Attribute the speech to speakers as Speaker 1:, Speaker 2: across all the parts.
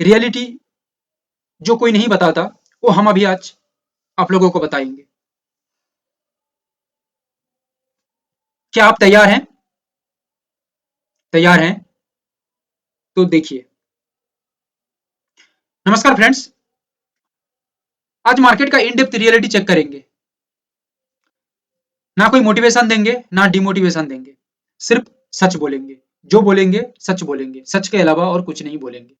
Speaker 1: Reality जो कोई नहीं बताता, वो हम अभी आज आप लोगों को बताएंगे। क्या आप तैयार हैं? तैयार हैं तो देखिए। नमस्कार फ्रेंड्स, आज मार्केट का इन डेप्थ रियलिटी चेक करेंगे। ना कोई मोटिवेशन देंगे, ना डिमोटिवेशन देंगे, सिर्फ सच बोलेंगे। जो बोलेंगे सच बोलेंगे, सच के अलावा और कुछ नहीं बोलेंगे।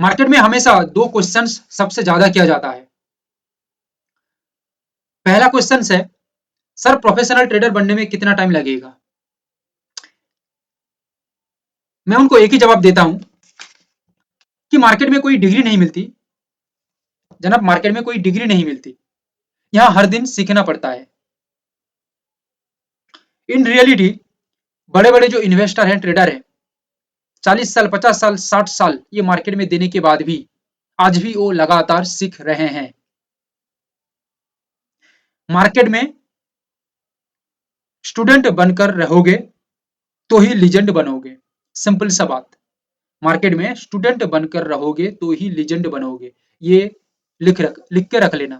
Speaker 1: मार्केट में हमेशा दो क्वेश्चंस सबसे ज्यादा किया जाता है। पहला क्वेश्चन है, सर प्रोफेशनल ट्रेडर बनने में कितना टाइम लगेगा? मैं उनको एक ही जवाब देता हूं कि मार्केट में कोई डिग्री नहीं मिलती जनाब, मार्केट में कोई डिग्री नहीं मिलती। यहां हर दिन सीखना पड़ता है। इन रियलिटी बड़े बड़े जो इन्वेस्टर हैं, ट्रेडर हैं, 40 साल, 50 साल, 60 साल ये मार्केट में देने के बाद भी आज भी वो लगातार सीख रहे हैं। मार्केट में स्टूडेंट बनकर रहोगे तो ही लीजेंड बनोगे। सिंपल सा बात। मार्केट में स्टूडेंट बनकर रहोगे तो ही लीजेंड बनोगे। ये लिख के रख लेना,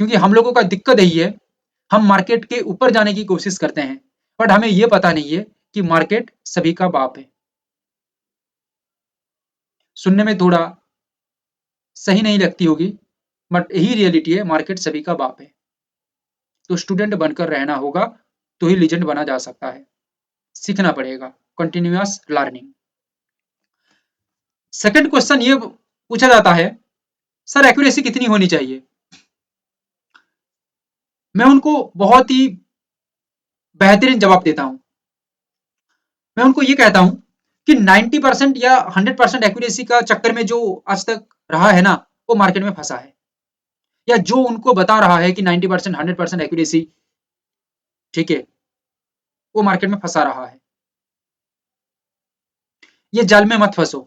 Speaker 1: क्योंकि हम लोगों का दिक्कत यही है, हम मार्केट के ऊपर जाने की कोशिश करते हैं, बट हमें यह पता नहीं है कि मार्केट सभी का बाप है। सुनने में थोड़ा सही नहीं लगती होगी, बट यही रियलिटी है, मार्केट सभी का बाप है। तो स्टूडेंट बनकर रहना होगा तो ही लीजेंड बना जा सकता है। सीखना पड़ेगा, कंटिन्यूअस लर्निंग। सेकंड क्वेश्चन ये पूछा जाता है, सर एक्यूरेसी कितनी होनी चाहिए? मैं उनको बहुत ही बेहतरीन जवाब देता हूं। मैं उनको ये कहता हूं कि 90% या 100% एक्यूरेसी का चक्कर में जो आज तक रहा है ना, वो मार्केट में फंसा है। या जो उनको बता रहा है कि 90%, 100% एक्यूरेसी ठीक है, वो मार्केट में फंसा रहा है। ये जाल में मत फंसो।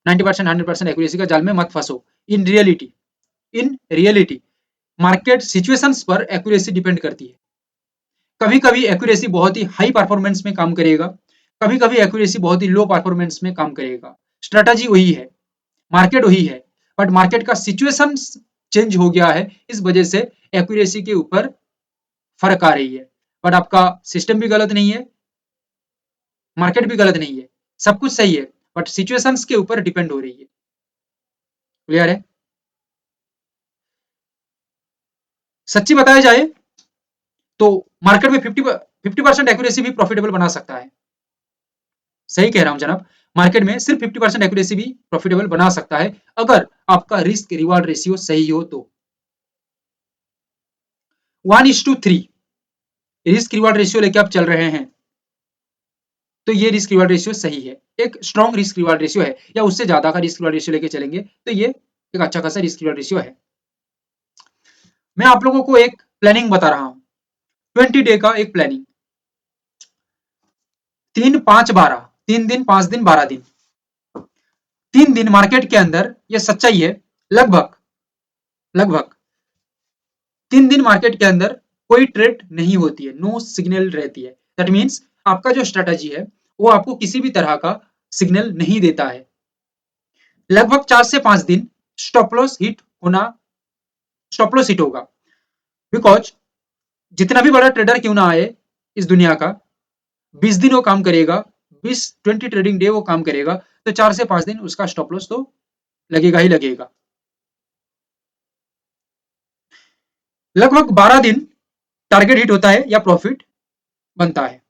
Speaker 1: 90%, 100% एक्यूरेसी का जाल में मत फंसो। इन रियलिटी मार्केट सिचुएशंस पर एक्यूरेसी डिपेंड करती है। कभी कभी एक्यूरेसी बहुत ही हाई परफॉर्मेंस में काम करेगा, कभी कभी एक्यूरेसी बहुत ही लो परफॉर्मेंस में काम करेगा। स्ट्रेटजी वही है, मार्केट वही है, बट मार्केट का सिचुएशन चेंज हो गया है, इस वजह से एक्यूरेसी के ऊपर फर्क आ रही है। बट आपका सिस्टम भी गलत नहीं है, मार्केट भी गलत नहीं है, सब कुछ सही है, बट सिचुएशंस के ऊपर डिपेंड हो रही है। क्लियर है? सच्ची बताया जाए तो मार्केट में 50% एक्यूरेसी भी प्रॉफिटेबल बना सकता है। सही कह रहा हूं जनाब, मार्केट में सिर्फ 50% एक्यूरेसी भी प्रॉफिटेबल बना सकता है, अगर आपका रिस्क रिवार्ड रेशियो सही हो तो। 1:3 रिस्क रिवार्ड रेशियो लेके आप चल रहे हैं तो ये रिस्क रिवार्ड रेशियो सही है, एक स्ट्रॉन्ग रिस्क रिवार्ड रेशियो है। या उससे ज्यादा का रिस्क रिवार्ड रेशियो लेके चलेंगे तो ये एक अच्छा खासा रिस्क रिवार्ड रेशियो है। मैं आप लोगों को एक प्लानिंग बता रहा हूं, 20 डे का एक प्लानिंग। 3, 5, 12, 3 दिन, 5 दिन, 12 दिन, 3 दिन मार्केट के अंदर, ये सच्चाई है, लगभग लगभग 3 दिन मार्केट के अंदर कोई ट्रेड नहीं होती है, नो सिग्नल रहती है। दैट मीन्स आपका जो स्ट्रेटजी है वो आपको किसी भी तरह का सिग्नल नहीं देता है। लगभग 4 से 5 दिन स्टॉप लॉस हिट होना, स्टॉप लॉस हिट होगा। बिकॉज जितना भी बड़ा ट्रेडर क्यों ना आए इस दुनिया का, 20 दिन वो काम करेगा, 20 ट्रेडिंग डे वो काम करेगा, तो 4 से 5 दिन उसका स्टॉप लॉस तो लगेगा ही लगेगा। लगभग 12 दिन टारगेट हिट होता है या प्रॉफिट बनता है।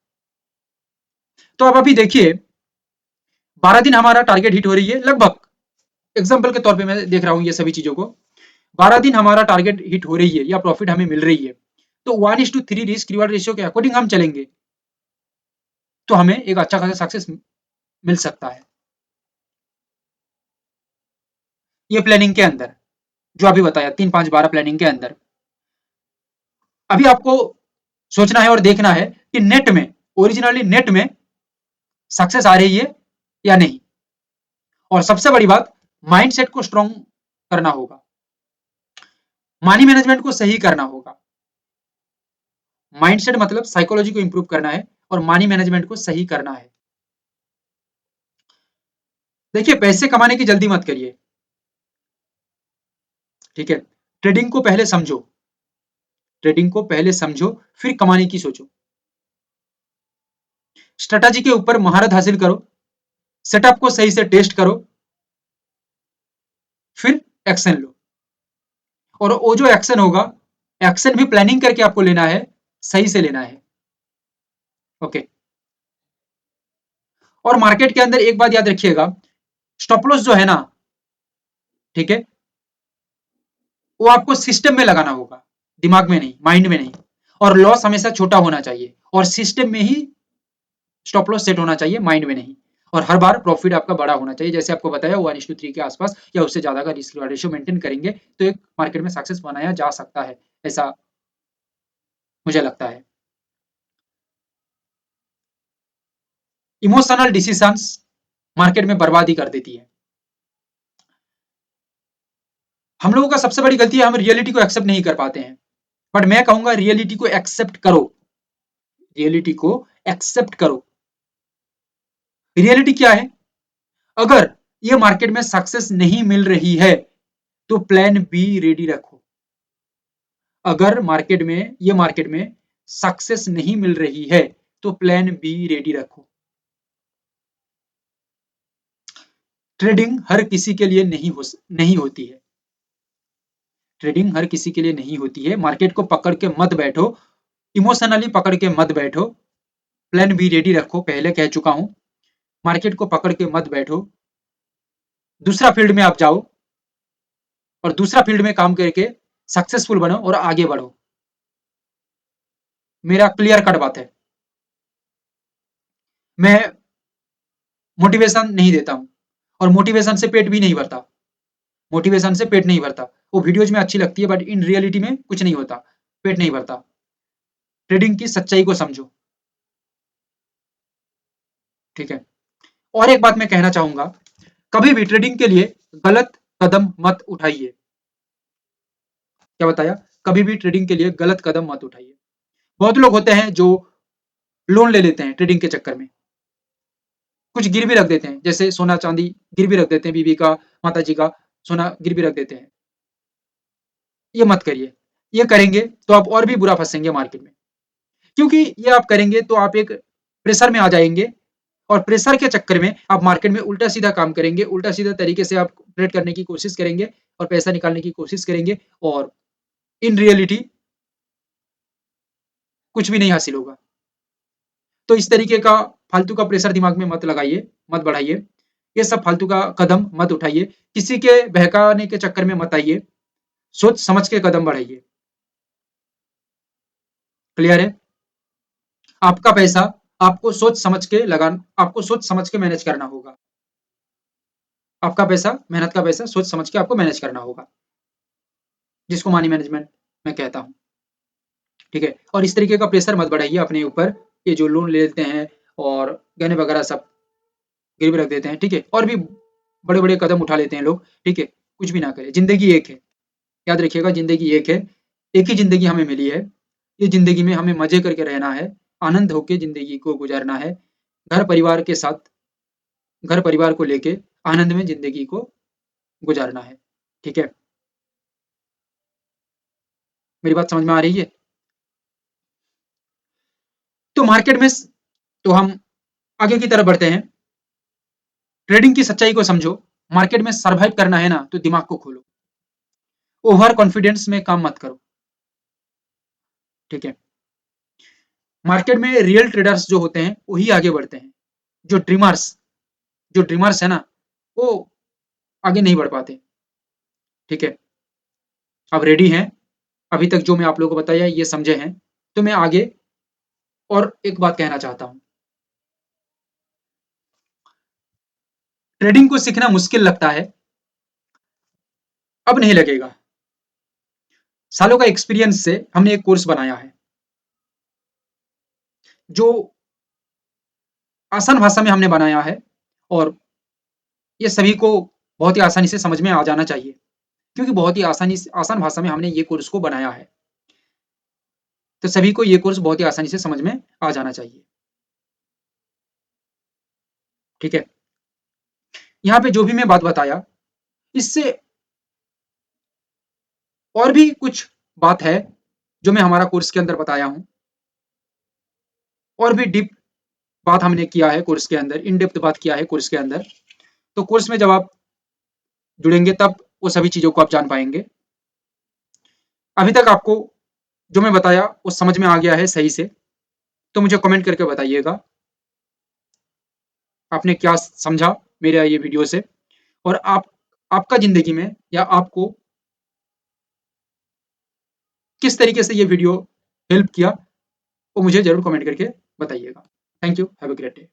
Speaker 1: तो अब अभी देखिए, 12 दिन हमारा टारगेट हिट हो रही है, लगभग एग्जाम्पल के तौर पे मैं देख रहा हूं ये सभी चीजों को। 12 दिन हमारा टारगेट हिट हो रही है या प्रॉफिट हमें मिल रही है, तो 1:3 रिस्क रिवार्ड रेशियो के अकॉर्डिंग हम चलेंगे तो हमें एक अच्छा खासा सक्सेस मिल सकता है। ये प्लानिंग के अंदर जो अभी बताया, 3, 5, 12 प्लानिंग के अंदर, अभी आपको सोचना है और देखना है कि नेट में, ओरिजिनली नेट में सक्सेस आ रही है या नहीं। और सबसे बड़ी बात, माइंडसेट को स्ट्रॉन्ग करना होगा, मनी मैनेजमेंट को सही करना होगा। माइंडसेट मतलब साइकोलॉजी को इंप्रूव करना है और मनी मैनेजमेंट को सही करना है। देखिए, पैसे कमाने की जल्दी मत करिए, ठीक है। ट्रेडिंग को पहले समझो, ट्रेडिंग को पहले समझो, फिर कमाने की सोचो। स्ट्रेटजी के ऊपर महारत हासिल करो, सेटअप को सही से टेस्ट करो, फिर एक्शन लो। और वो जो एक्शन होगा, एक्शन भी प्लानिंग करके आपको लेना है, सही से लेना है। ओके। और मार्केट के अंदर एक बात याद रखिएगा, स्टॉप लॉस जो है ना, ठीक है, वो आपको सिस्टम में लगाना होगा, दिमाग में नहीं, माइंड में नहीं। और लॉस हमेशा छोटा होना चाहिए, और सिस्टम में ही स्टॉप लॉस सेट होना चाहिए, माइंड में नहीं। और हर बार प्रॉफिट आपका बड़ा होना चाहिए, जैसे आपको बताया 1:3 के आसपास या उससे ज्यादा का रिस्क रेशियो मेंटेन करेंगे तो एक मार्केट में सक्सेस बनाया जा सकता है, ऐसा मुझे लगता है। इमोशनल डिसीजंस मार्केट में बर्बादी कर देती है। हम लोगों का सबसे बड़ी गलती है, हम रियलिटी को एक्सेप्ट नहीं कर पाते हैं। बट मैं कहूंगा रियलिटी को एक्सेप्ट करो, रियलिटी को एक्सेप्ट करो। रियलिटी क्या है? अगर ये मार्केट में सक्सेस नहीं मिल रही है तो प्लान बी रेडी रखो। अगर मार्केट में सक्सेस नहीं मिल रही है तो प्लान बी रेडी रखो। ट्रेडिंग हर किसी के लिए नहीं होती है, ट्रेडिंग हर किसी के लिए नहीं होती है। मार्केट को पकड़ के मत बैठो, इमोशनली पकड़ के मत बैठो, प्लान बी रेडी रखो, पहले कह चुका हूं। मार्केट को पकड़ के मत बैठो, दूसरा फील्ड में आप जाओ और दूसरा फील्ड में काम करके सक्सेसफुल बनो और आगे बढ़ो। मेरा क्लियर कट बात है। मैं मोटिवेशन नहीं देता हूं, और मोटिवेशन से पेट भी नहीं भरता, मोटिवेशन से पेट नहीं भरता। वो वीडियोज में अच्छी लगती है बट इन रियलिटी में कुछ नहीं होता, पेट नहीं भरता। ट्रेडिंग की सच्चाई को समझो, ठीक है। और एक बात मैं कहना चाहूंगा, कभी भी ट्रेडिंग के लिए गलत कदम मत उठाइए। क्या बताया? कभी भी ट्रेडिंग के लिए गलत कदम मत उठाइए। बहुत लोग होते हैं जो लोन ले लेते हैं ट्रेडिंग के चक्कर में, कुछ गिरवी रख देते हैं, जैसे सोना चांदी गिरवी रख देते हैं, बीवी का, माता जी का सोना गिरवी रख देते हैं। ये मत करिए, ये करेंगे तो आप और भी बुरा फंसेंगे मार्केट में। क्योंकि ये आप करेंगे तो आप एक प्रेशर में आ जाएंगे, और प्रेशर के चक्कर में आप मार्केट में उल्टा सीधा काम करेंगे, उल्टा सीधा तरीके से आप ट्रेड करने की कोशिश करेंगे और पैसा निकालने की कोशिश करेंगे, और इन रियलिटी कुछ भी नहीं हासिल होगा। तो इस तरीके का फालतू का प्रेशर दिमाग में मत लगाइए, मत बढ़ाइए। ये सब फालतू का कदम मत उठाइए, किसी के बहकाने के चक्कर में मत आइए, सोच समझ के कदम बढ़ाइए। क्लियर है? आपका पैसा आपको सोच समझ के आपको सोच समझ के मैनेज करना होगा। आपका पैसा, मेहनत का पैसा, सोच समझ के आपको मैनेज करना होगा, जिसको मनी मैनेजमेंट मैं कहता हूँ, ठीक है। और इस तरीके का प्रेशर मत बढ़ाइए अपने ऊपर, ये जो लोन ले लेते हैं और गहने वगैरह सब गिरवी रख देते हैं, ठीक है, और भी बड़े बड़े कदम उठा लेते हैं लोग, ठीक है। कुछ भी ना करें, जिंदगी एक है, याद रखिएगा, जिंदगी एक है, एक ही जिंदगी हमें मिली है। ये जिंदगी में हमें मजे करके रहना है, आनंद होके जिंदगी को गुजारना है, घर परिवार के साथ, घर परिवार को लेके आनंद में जिंदगी को गुजारना है, ठीक है। मेरी बात समझ में आ रही है? तो मार्केट में तो हम आगे की तरफ बढ़ते हैं। ट्रेडिंग की सच्चाई को समझो, मार्केट में सरवाइव करना है ना तो दिमाग को खोलो, ओवर कॉन्फिडेंस में काम मत करो, ठीक है। मार्केट में रियल ट्रेडर्स जो होते हैं वही आगे बढ़ते हैं, जो ड्रीमर्स जो ड्रीमर्स है ना, वो आगे नहीं बढ़ पाते, ठीक है। अब रेडी हैं? अभी तक जो मैं आप लोगों को बताया ये समझे हैं? तो मैं आगे और एक बात कहना चाहता हूं। ट्रेडिंग को सीखना मुश्किल लगता है, अब नहीं लगेगा। सालों का एक्सपीरियंस से हमने एक कोर्स बनाया है जो आसान भाषा में हमने बनाया है, और ये सभी को बहुत ही आसानी से समझ में आ जाना चाहिए, क्योंकि बहुत ही आसान भाषा में हमने ये कोर्स को बनाया है। तो सभी को ये कोर्स बहुत ही आसानी से समझ में आ जाना चाहिए, ठीक है। यहाँ पे जो भी मैं बात बताया, इससे और भी कुछ बात है जो मैं हमारा कोर्स के अंदर बताया हूँ, और भी डीप बात हमने किया है कोर्स के अंदर, इन डेप्थ बात किया है कोर्स के अंदर। तो कोर्स में जब आप जुड़ेंगे तब वो सभी चीजों को आप जान पाएंगे। अभी तक आपको जो मैं बताया वो समझ में आ गया है सही से? तो मुझे कमेंट करके बताइएगा आपने क्या समझा मेरे ये वीडियो से, और आपका जिंदगी में या आपको किस तरीके से ये वीडियो हेल्प किया, वो मुझे जरूर कमेंट करके बताइएगा। Thank you, have a great day.